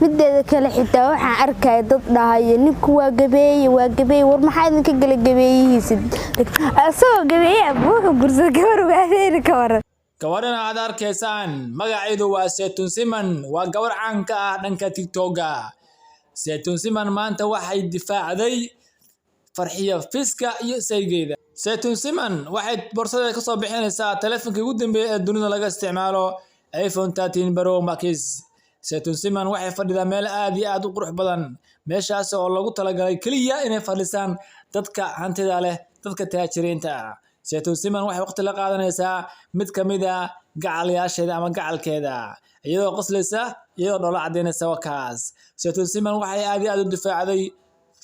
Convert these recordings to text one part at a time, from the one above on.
mideeda kale xitaa waxaan arkay dad dhahayo ninku waa gabeey war maxaa idinka gal gabeeyihiisa asoo gabeey wuxuu gursa gabar waadeyn ka waran gabarna aad arkaysaan magaceedu waa Saytuun Siman waa gabar caan ka ah dhanka TikTok-ga Saytuun Siman maanta waxay difaacday Farxiyo Fiska iyo saygeeda Saytuun Siman waxay boorsada ka soo bixinaysaa telefoonka ugu dambeeyay ee dunida laga isticmaalo iPhone 13 Pro Max Saytuun Siman waxay fadhidaa meel aad iyo aad u qurux badan meeshaas oo lagu talagalay kaliya inay fadhisaan dadka hantida leh dadka taajiriinta ah Saytuun Siman waxay waqti la qaadanaysaa mid kamid ah gacalayaasheeda ama gacalkeeda iyadoo qoslaysa iyadoo dholo cadeynaysa wakaas Saytuun Siman waxay aad iyo aad u difaacday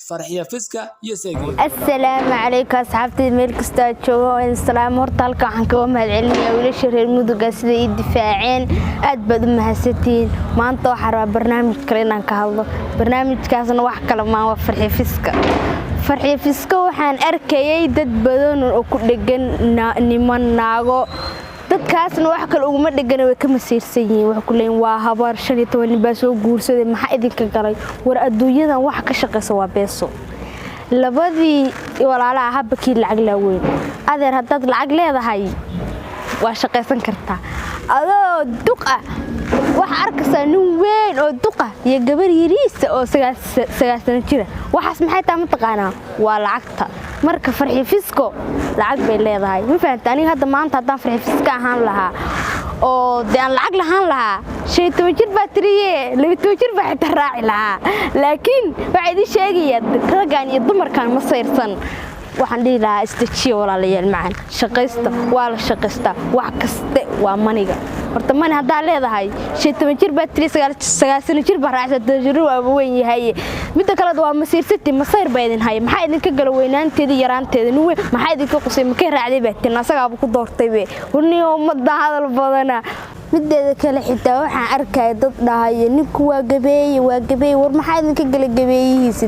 Farxiyo Fiska iyo saygeeda assalaamu calaykum asxaabtii meel kasta joogo in salaam horta halka waxaan ka mahadcelinayaa wiilasha reer Mudug sida ay difaaceen aad baad u mahadsantiin maanta waxaan rabaa barnaamij kale inaan ka hadlo barnaamijkaasna wax kale ma waa Farxiyo Fiska waxaan arkayay dad badan oo ku dhagan niman naago dadkaasna wax kale ugu ma dhagan way ka masiirsan yihiin wax ku leen waa habar 15 baa soo guursaday maxaa idinka galay war adduunyadan wax ka shaqeysa waa beeso labadii walaalaha habkii lacag la weyn adeer hadad lacag leedahay waa shaqeysan kartaa adoo duq ah wax arkaysaa nin weyn oo duq ah iyo gabar yariis oo 9 jira waxaas maxay taa mataqaanaa waa lacagta marka Farxiyo Fisko lacag bay leedahay ma fahantaa aniga hadda maanta hadaan Farxiyo Fiska ahaan lahaa oo daan lacag lahaan lahaa 15 jir baa tiriye 12 jir baa xitaa raaci lahaa laakiin waxa idin sheegaya ragaan iyo dumarkan ma sayrsan waxaan dhihi lahaa istajiyo walaalayaal macaan shaqaysta waa la shaqaysta wax kasta waa maniga horta man hadaa leedahay 15 jir baa tiri 9 jir baa raacsan jiru waa weyn yahay midda kale waa masiirsati masayr baa idin hay maxaa idinka gal weynaanteeda yaraanteeda nuwe maxaa idinka qosay ma ka raacday baa tin asaga ku doortay be wani umada hadal badana mideeda kale xitaa waxaan arkay dad dhahayo ninku waa gabeey war maxaa idinka gal gabeeyihiisa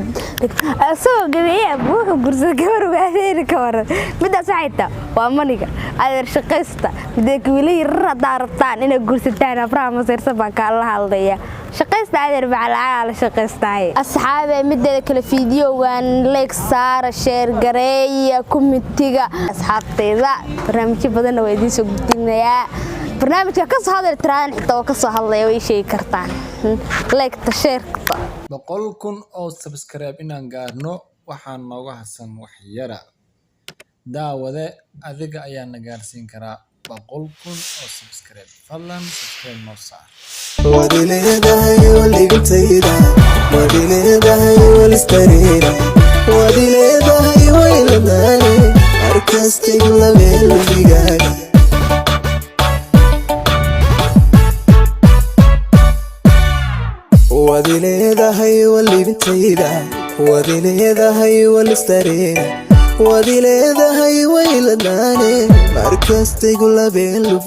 asoo gabeey wuxuu gursa gabar waadeyn ka waran midaas xitaa waa maniga adeer shaqaysta mideeka wiilay radaa rabtaan inay gursataan afraha masirsan baan ka la hadlaya shaqaysta adeer bacalaha la shaqaystay asxaabe mideeda kale fiidiyowan like saar share gareeya commentiga asxaabtayda barnaamij badan oo idin soo gudbinayaa barnaamijka ka soo hadal tiraan xitaa oo ka soo hadlaya way sheegi kartaan like ta share 100,000 oo subscribe inaan gaarno waxaan nooga hasan wax yara daawade adiga ayaa na gaarsiin karaa 100,000 oo subscribe fadlan subscribe noo saar wadileedahay waligtayda wadileedahay walistareera wadileedahay wayladane arkastay la meelfigaga wadileedahay waligtayda wadileedahay walistareera wadileedahay wayladane arkastay la meelfigaga